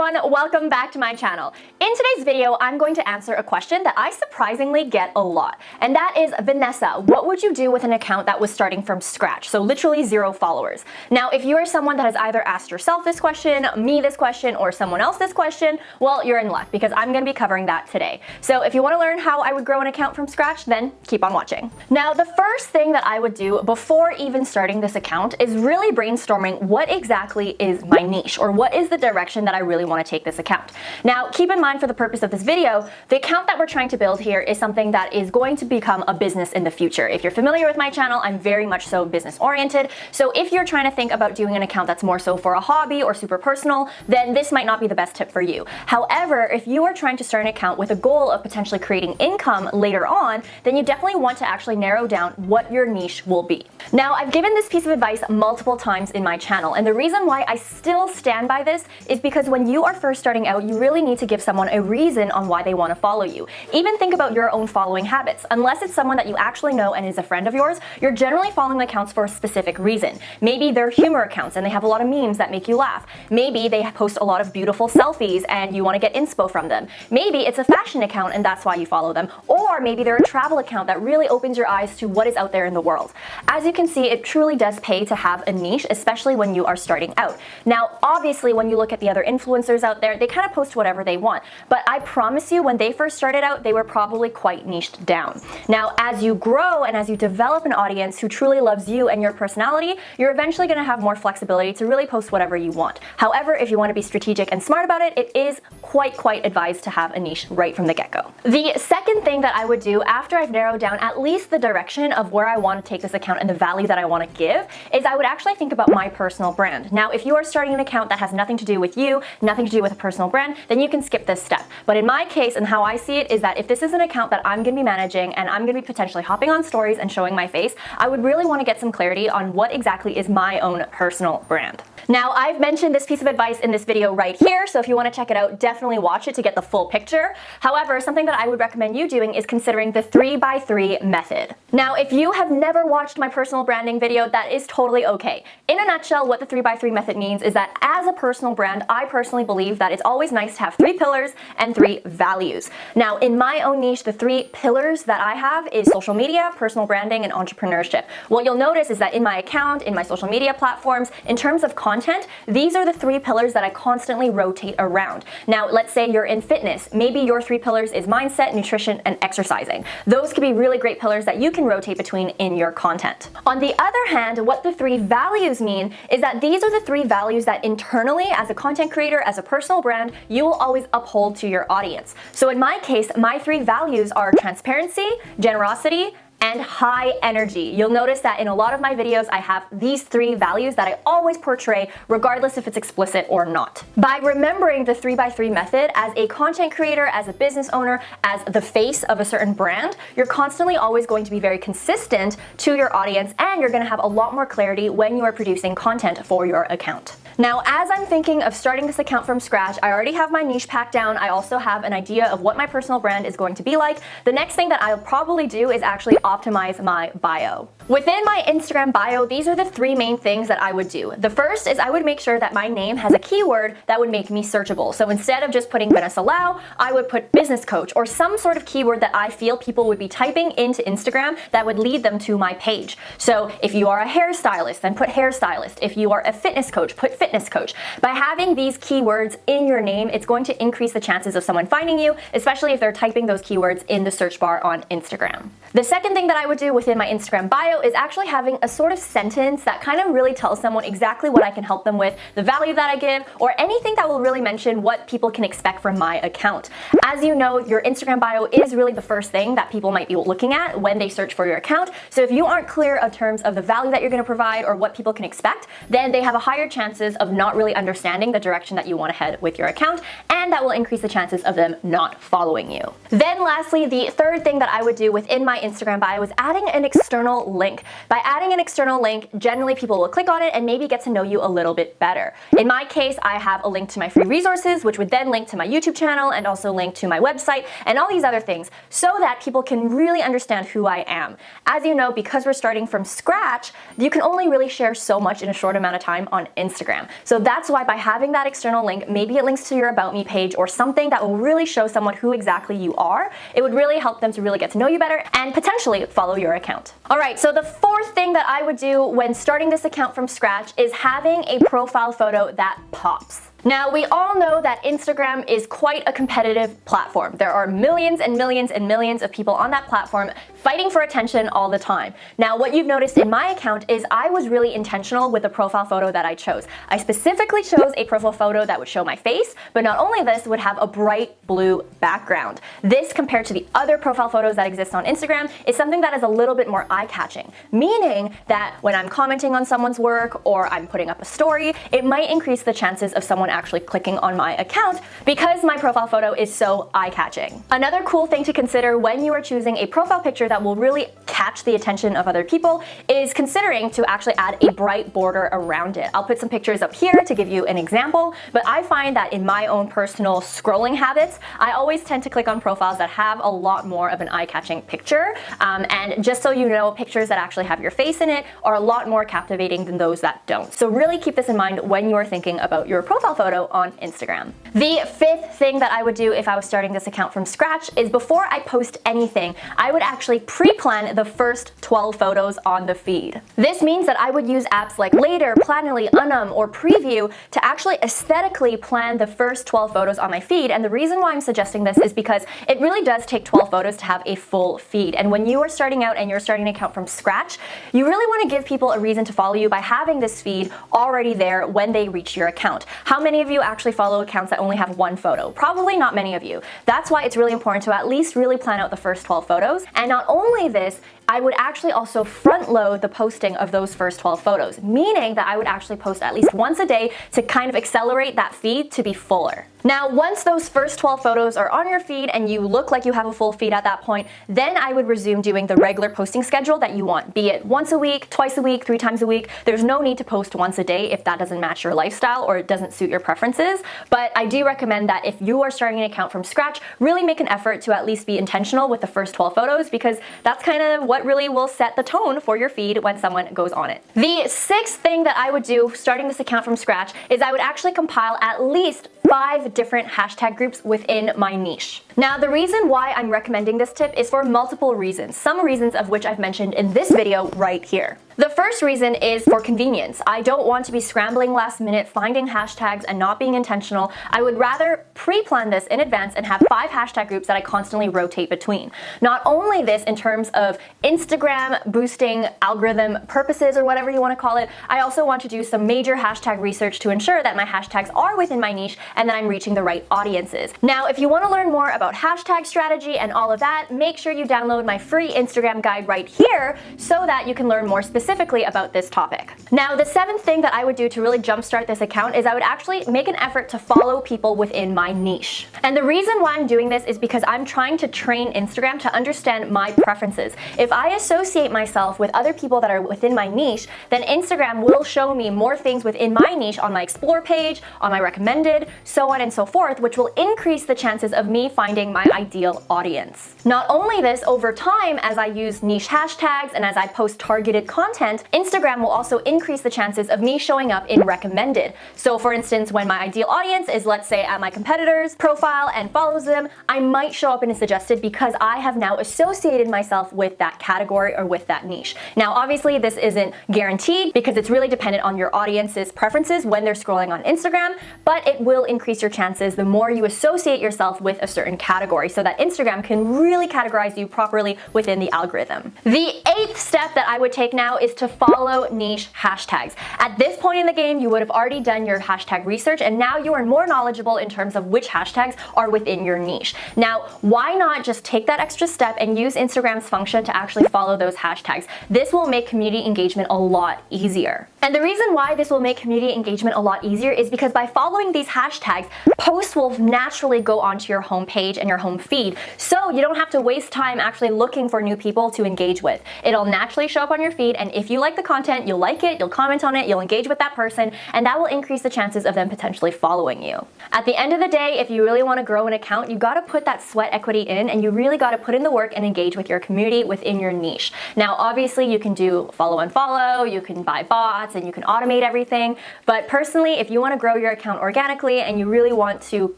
everyone, welcome back to my channel. In today's video, I'm going to answer a question that I surprisingly get a lot. And that is, Vanessa, what would you do with an account that was starting from scratch? So literally 0 followers. Now, if you are someone that has either asked yourself this question, me this question, or someone else this question, well, you're in luck because I'm going to be covering that today. So if you want to learn how I would grow an account from scratch, then keep on watching. Now, the first thing that I would do before even starting this account is really brainstorming what exactly is my niche, or what is the direction that I really want to take this account. Now, keep in mind, for the purpose of this video, the account that we're trying to build here is something that is going to become a business in the future. If you're familiar with my channel, I'm very much so business oriented. So if you're trying to think about doing an account that's more so for a hobby or super personal, then this might not be the best tip for you. However, if you are trying to start an account with a goal of potentially creating income later on, then you definitely want to actually narrow down what your niche will be. Now, I've given this piece of advice multiple times in my channel, and the reason why I still stand by this is because when you are first starting out, you really need to give someone a reason on why they want to follow you. Even think about your own following habits. Unless it's someone that you actually know and is a friend of yours, you're generally following accounts for a specific reason. Maybe they're humor accounts and they have a lot of memes that make you laugh. Maybe they post a lot of beautiful selfies and you want to get inspo from them. Maybe it's a fashion account and that's why you follow them. Or maybe they're a travel account that really opens your eyes to what is out there in the world. As you can see, it truly does pay to have a niche, especially when you are starting out. Now, obviously, when you look at the other influencers out there, they kind of post whatever they want. But I promise you, when they first started out, they were probably quite niched down. Now, as you grow and as you develop an audience who truly loves you and your personality, you're eventually going to have more flexibility to really post whatever you want. However, if you want to be strategic and smart about it, it is quite advised to have a niche right from the get-go. The second thing that I would do after I've narrowed down at least the direction of where I want to take this account and the value that I want to give is I would actually think about my personal brand. Now, if you are starting an account that has nothing to do with you, nothing to do with a personal brand, then you can skip this step. But in my case, and how I see it, is that if this is an account that I'm going to be managing and I'm going to be potentially hopping on stories and showing my face, I would really want to get some clarity on what exactly is my own personal brand. Now, I've mentioned this piece of advice in this video right here, so if you want to check it out, definitely watch it to get the full picture. However, something that I would recommend you doing is considering the 3x3 method. Now, if you have never watched my personal branding video, that is totally okay. In a nutshell, what the 3x3 method means is that as a personal brand, I personally believe that it's always nice to have 3 pillars and 3 values. Now, in my own niche, the 3 pillars that I have is social media, personal branding, and entrepreneurship. What you'll notice is that in my account, in my social media platforms, in terms of content, these are the 3 pillars that I constantly rotate around. Now, let's say you're in fitness. Maybe your 3 pillars is mindset, nutrition, and exercising. Those could be really great pillars that you can rotate between in your content. On the other hand, what the 3 values mean is that these are the 3 values that internally, as a content creator, as a personal brand, you will always uphold to your audience. So in my case, my 3 values are transparency, generosity, and high energy. You'll notice that in a lot of my videos, I have these 3 values that I always portray, regardless if it's explicit or not. By remembering the 3x3 method as a content creator, as a business owner, as the face of a certain brand, you're constantly always going to be very consistent to your audience, and you're gonna have a lot more clarity when you are producing content for your account. Now, as I'm thinking of starting this account from scratch, I already have my niche packed down. I also have an idea of what my personal brand is going to be like. The next thing that I'll probably do is actually optimize my bio. Within my Instagram bio, these are the 3 main things that I would do. The first is I would make sure that my name has a keyword that would make me searchable. So instead of just putting Vanessa Lau, I would put business coach or some sort of keyword that I feel people would be typing into Instagram that would lead them to my page. So if you are a hairstylist, then put hairstylist. If you are a fitness coach, put fitness coach. By having these keywords in your name, it's going to increase the chances of someone finding you, especially if they're typing those keywords in the search bar on Instagram. The second thing that I would do within my Instagram bio is actually having a sort of sentence that kind of really tells someone exactly what I can help them with, the value that I give, or anything that will really mention what people can expect from my account. As you know, your Instagram bio is really the first thing that people might be looking at when they search for your account. So if you aren't clear in terms of the value that you're going to provide or what people can expect, then they have a higher chances of not really understanding the direction that you want to head with your account, and that will increase the chances of them not following you. Then lastly, the third thing that I would do within my Instagram bio I was adding an external link. By adding an external link, generally people will click on it and maybe get to know you a little bit better. In my case, I have a link to my free resources, which would then link to my YouTube channel and also link to my website and all these other things so that people can really understand who I am. As you know, because we're starting from scratch, you can only really share so much in a short amount of time on Instagram. So that's why by having that external link, maybe it links to your About Me page or something that will really show someone who exactly you are, it would really help them to really get to know you better and potentially follow your account. Alright, so the fourth thing that I would do when starting this account from scratch is having a profile photo that pops. Now, we all know that Instagram is quite a competitive platform. There are millions and millions and millions of people on that platform fighting for attention all the time. Now, what you've noticed in my account is I was really intentional with the profile photo that I chose. I specifically chose a profile photo that would show my face, but not only this, would have a bright blue background. This, compared to the other profile photos that exist on Instagram, is something that is a little bit more eye-catching, meaning that when I'm commenting on someone's work or I'm putting up a story, it might increase the chances of someone actually clicking on my account because my profile photo is so eye-catching. Another cool thing to consider when you are choosing a profile picture that will really catch the attention of other people is considering to actually add a bright border around it. I'll put some pictures up here to give you an example, but I find that in my own personal scrolling habits, I always tend to click on profiles that have a lot more of an eye-catching picture, and just so you know, pictures that actually have your face in it are a lot more captivating than those that don't. So really keep this in mind when you are thinking about your profile photo on Instagram. The fifth thing that I would do if I was starting this account from scratch is before I post anything, I would actually pre-plan the first 12 photos on the feed. This means that I would use apps like Later, Planoly, Unum, or Preview to actually aesthetically plan the first 12 photos on my feed. And the reason why I'm suggesting this is because it really does take 12 photos to have a full feed. And when you are starting out and you're starting an account from scratch, you really want to give people a reason to follow you by having this feed already there when they reach your account. How many of you actually follow accounts that only have one photo? Probably not many of you. That's why it's really important to at least really plan out the first 12 photos. And not only this, I would actually also front load the posting of those first 12 photos, meaning that I would actually post at least once a day to kind of accelerate that feed to be fuller. Now, once those first 12 photos are on your feed and you look like you have a full feed at that point, then I would resume doing the regular posting schedule that you want, be it once a week, twice a week, 3 times a week. There's no need to post once a day if that doesn't match your lifestyle or it doesn't suit your preferences. But I do recommend that if you are starting an account from scratch, really make an effort to at least be intentional with the first 12 photos, because that's kind of what really will set the tone for your feed when someone goes on it. The sixth thing that I would do starting this account from scratch is I would actually compile at least 5 different hashtag groups within my niche. Now, the reason why I'm recommending this tip is for multiple reasons, some reasons of which I've mentioned in this video right here. The first reason is for convenience. I don't want to be scrambling last minute, finding hashtags and not being intentional. I would rather pre-plan this in advance and have 5 hashtag groups that I constantly rotate between. Not only this in terms of Instagram boosting algorithm purposes or whatever you want to call it, I also want to do some major hashtag research to ensure that my hashtags are within my niche and that I'm reaching the right audiences. Now, if you want to learn more about hashtag strategy and all of that, make sure you download my free Instagram guide right here so that you can learn more specifically about this topic. Now, the 7th thing that I would do to really jumpstart this account is I would actually make an effort to follow people within my niche. And the reason why I'm doing this is because I'm trying to train Instagram to understand my preferences. If I associate myself with other people that are within my niche, then Instagram will show me more things within my niche on my explore page, on my recommended, so on and so forth, which will increase the chances of me finding my ideal audience. Not only this, over time, as I use niche hashtags and as I post targeted content, Instagram will also increase the chances of me showing up in recommended. So for instance, when my ideal audience is, let's say, at my competitor's profile and follows them, I might show up in a suggested because I have now associated myself with that category or with that niche. Now, obviously, this isn't guaranteed because it's really dependent on your audience's preferences when they're scrolling on Instagram, but it will increase your chances the more you associate yourself with a certain category so that Instagram can really categorize you properly within the algorithm. The 8th step that I would take now is to follow niche hashtags. At this point in the game, you would have already done your hashtag research, and now you are more knowledgeable in terms of which hashtags are within your niche. Now, why not just take that extra step and use Instagram's function to actually follow those hashtags? This will make community engagement a lot easier. And the reason why this will make community engagement a lot easier is because by following these hashtags, posts will naturally go onto your home page and your home feed, so you don't have to waste time actually looking for new people to engage with. It'll naturally show up on your feed, and if you like the content, you'll like it, you'll comment on it, you'll engage with that person, and that will increase the chances of them potentially following you. At the end of the day, if you really want to grow an account, you got to put that sweat equity in, and you really got to put in the work and engage with your community within your niche. Now, obviously, you can do follow and follow, you can buy bots, and you can automate everything, but personally, if you want to grow your account organically and you really want to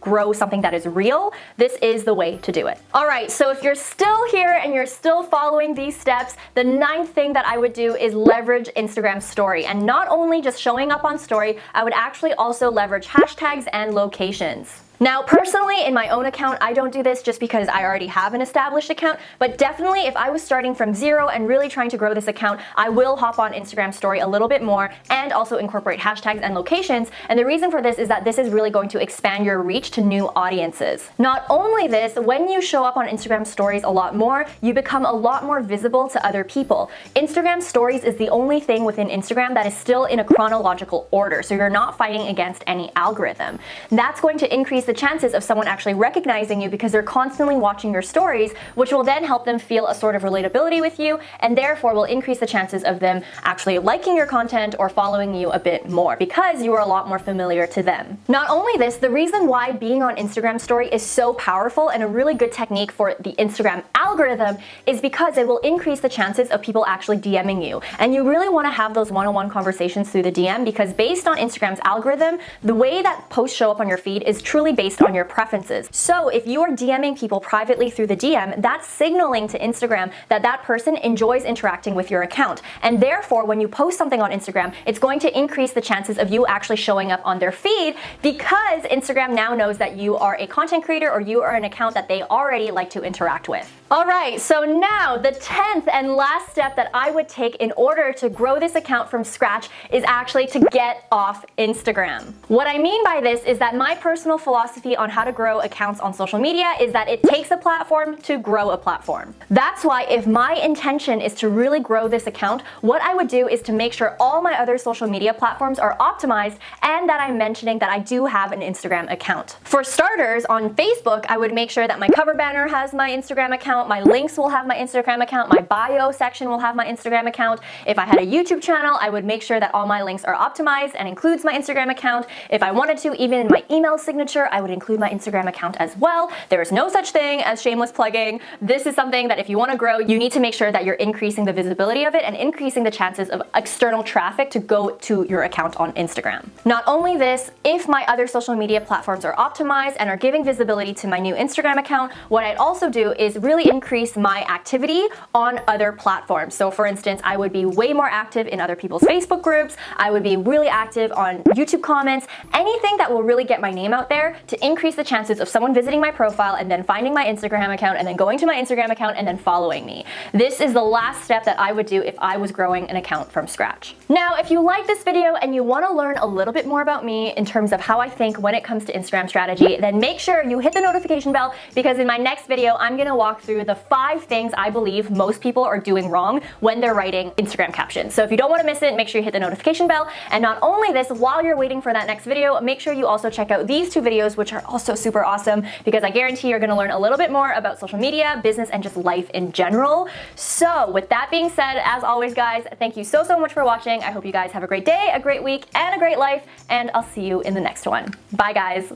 grow something that is real, this is the way to do it. All right, so if you're still here and you're still following these steps, the 9th thing that I would do is leverage Instagram story. And not only just showing up on story, I would actually also leverage hashtags and locations. Now, personally, in my own account, I don't do this just because I already have an established account, but definitely if I was starting from zero and really trying to grow this account, I will hop on Instagram story a little bit more and also incorporate hashtags and locations. And the reason for this is that this is really going to expand your reach to new audiences. Not only this, when you show up on Instagram stories a lot more, you become a lot more visible to other people. Instagram stories is the only thing within Instagram that is still in a chronological order, so you're not fighting against any algorithm. That's going to increase the chances of someone actually recognizing you because they're constantly watching your stories, which will then help them feel a sort of relatability with you, and therefore will increase the chances of them actually liking your content or following you a bit more because you are a lot more familiar to them. Not only this, the reason why being on Instagram story is so powerful and a really good technique for the Instagram algorithm is because it will increase the chances of people actually DMing you. And you really want to have those one-on-one conversations through the DM because based on Instagram's algorithm, the way that posts show up on your feed is truly based on your preferences. So if you are DMing people privately through the DM, that's signaling to Instagram that that person enjoys interacting with your account. And therefore, when you post something on Instagram, it's going to increase the chances of you actually showing up on their feed because Instagram now knows that you are a content creator or you are an account that they already like to interact with. All right, so now the 10th and last step that I would take in order to grow this account from scratch is actually to get off Instagram. What I mean by this is that my personal philosophy on how to grow accounts on social media is that it takes a platform to grow a platform. That's why if my intention is to really grow this account, what I would do is to make sure all my other social media platforms are optimized and that I'm mentioning that I do have an Instagram account. For starters, on Facebook, I would make sure that my cover banner has my Instagram account, my links will have my Instagram account, my bio section will have my Instagram account. If I had a YouTube channel, I would make sure that all my links are optimized and includes my Instagram account. If I wanted to, even in my email signature, I would include my Instagram account as well. There is no such thing as shameless plugging. This is something that if you want to grow, you need to make sure that you're increasing the visibility of it and increasing the chances of external traffic to go to your account on Instagram. Not only this, if my other social media platforms are optimized and are giving visibility to my new Instagram account, what I'd also do is really increase my activity on other platforms. So for instance, I would be way more active in other people's Facebook groups. I would be really active on YouTube comments, anything that will really get my name out there to increase the chances of someone visiting my profile and then finding my Instagram account and then going to my Instagram account and then following me. This is the last step that I would do if I was growing an account from scratch. Now, if you like this video and you want to learn a little bit more about me in terms of how I think when it comes to Instagram strategy, then make sure you hit the notification bell because in my next video, I'm going to walk through the 5 things I believe most people are doing wrong when they're writing Instagram captions. So if you don't want to miss it, make sure you hit the notification bell. And not only this, while you're waiting for that next video, make sure you also check out these 2 videos, which are also super awesome because I guarantee you're going to learn a little bit more about social media, business, and just life in general. So with that being said, as always, guys, thank you so much for watching. I hope you guys have a great day, a great week, and a great life, and I'll see you in the next one. Bye, guys.